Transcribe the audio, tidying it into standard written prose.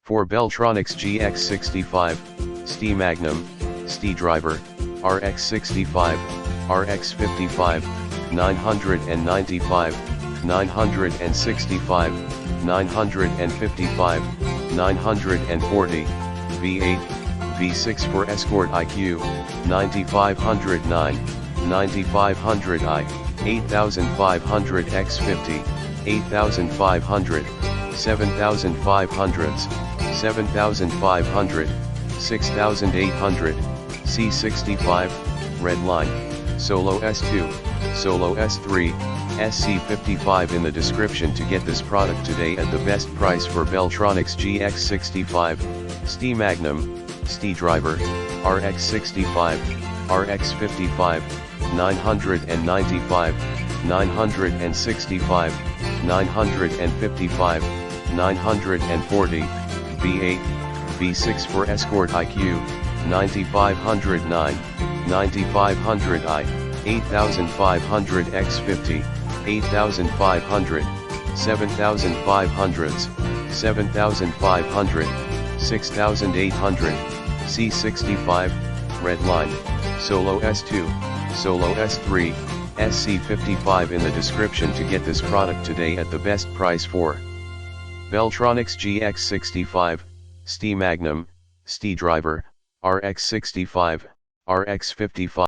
For Beltronics GX65, ST Magnum, ST Driver, RX65, RX55, 995, 965, 955, 940, V8, V6 for Escort IQ, 9509, 9500i, 8500 X50, 8500, 7500s, 7500, 6800, C65, Redline, Solo S2, Solo S3, SC55 in the description to get this product today at the best price for Beltronics GX65, ST Magnum, ST Driver, RX65, RX55, 995, 965, 955, 940, V8, V6 for Escort IQ, 9509, 9500i, 8500 X50, 8500, 7500s, 7500, 6800, C65, Redline, Solo S2, Solo S3, SC55 in the description to get this product today at the best price for Beltronics GX65, ST Magnum, ST Driver, RX65, RX55.